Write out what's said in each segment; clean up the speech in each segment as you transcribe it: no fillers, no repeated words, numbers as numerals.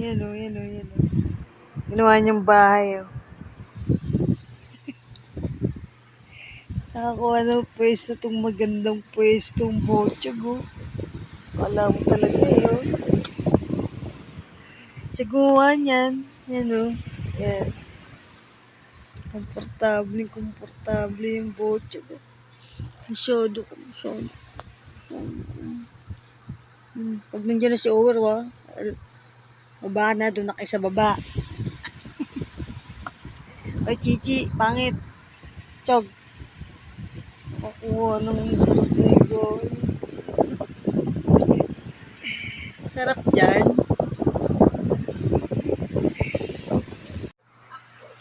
Yan o, yan o, yan o. Ginawa niyang bahay o. Nakakuha ng pwesto itong magandang pwestong bochog o. Kala mo talaga eh o. Sa guwa niyan. Yan o. Yan. Komportable yung bochog o. Masyado ko. Pag nandiyan na si Ower wa. Baba na, doon na kayo sa baba. Ay, Chichi, pangit. Chog. Nakakuha ng sarap na ito. Sarap dyan.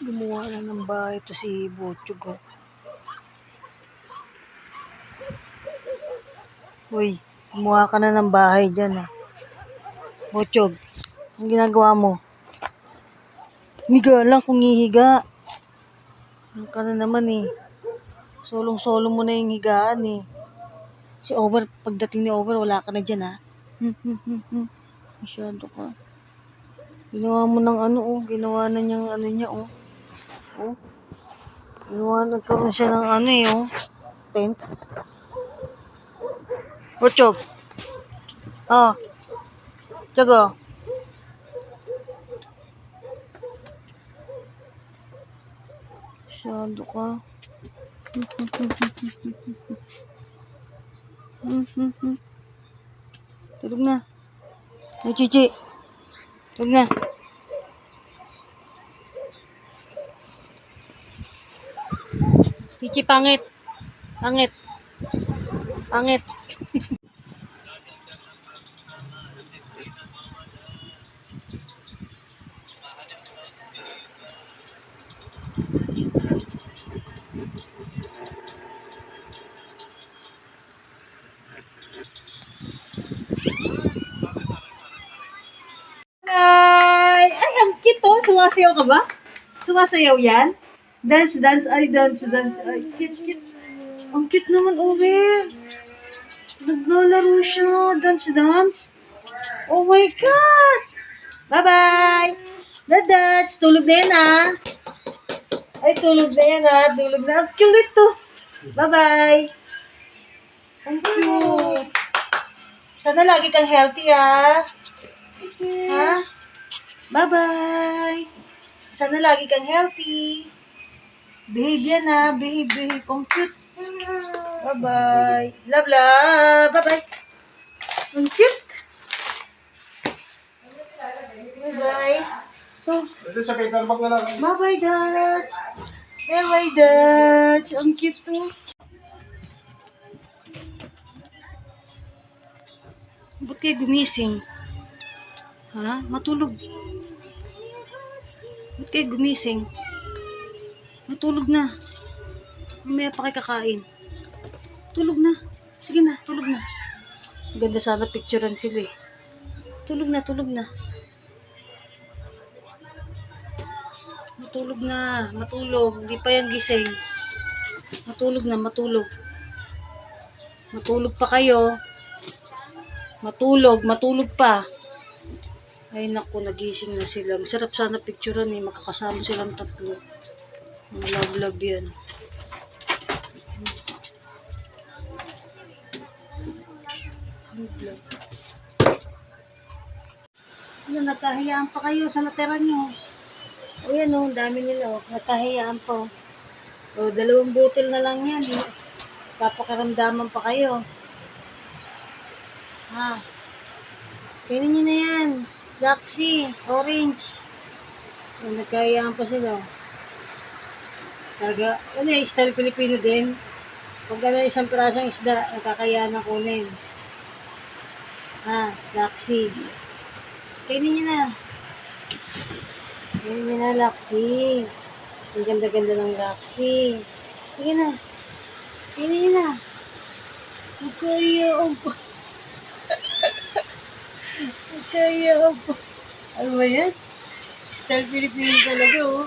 Gumawa na ng bahay ito si Bochog. Uy, gumawa ka na ng bahay dyan. Bochog, ang ginagawa mo? Higa lang kung hihiga. Ano ka na naman eh. Solong-solo mo na yung higaan eh. Si Over, pagdating ni Over, wala ka na dyan ha. Masyado ka. Ginawa mo ng ano oh. Ginawa na niyang ano niya oh. Oh. Nagkaroon siya ng ano eh oh. Tent. Bochog. Ah. Tiyaga. Masyado ka. Tulog na. Ay, Chichi. Tulog na. Chichi, pangit. Pangit. Pangit. Ay, ang cute oh. Sumasayaw ka ba? Sumasayaw yan? Dance. Ay, dance. Ay, cute. Ang cute naman, Ower. Naglalaro siya. Dance. Oh my God. Bye-bye. Dance. Tulog na yan ah. Ay, tulog na yan ah. Tulog na. Ang cute ito. Bye-bye. Ang cute. Sana lagi kang healthy ah. Ha? Bye-bye. Sana lagi kang healthy. Behave yan ha. Behave. Ang cute. Bye-bye. Love. Bye-bye. Ang cute. Bye-bye. So, bye-bye, Dutch. Bye-bye, Dutch. Ang cute to. Ba't kayo gumising? Ha? Matulog. Ba't kayo gumising? Matulog na. Mamaya pa kayo kakain. Tulog na. Sige na, tulog na. Ganda sana picturean sila eh. Tulog na. Matulog. Hindi pa yan gising. Matulog na. Matulog pa kayo. Matulog pa. Ay naku, nagising na sila. Masarap sana picturean eh. Makakasama silang tatlo. Love yan. Love. Ano, nagkahiyaan pa kayo sa natira nyo. O yan o, dami nila o. Nagkahiyaan pa o. O, 2 butil na lang yan. Papakaramdaman pa kayo. Ha? Kainin nyo na yan. Laxi, orange. O, nagkahiyaan pa sila o. Talaga, ano yung style Pilipino din. Pag isang pirasong isda, nakakaya na kunin. Laxi. Kainin nyo na, Laxi. Ang ganda-ganda ng Laxi. Sige na. Kainin nyo na. Magkaya pa. Ano ba yan? Style Pilipino talaga oh.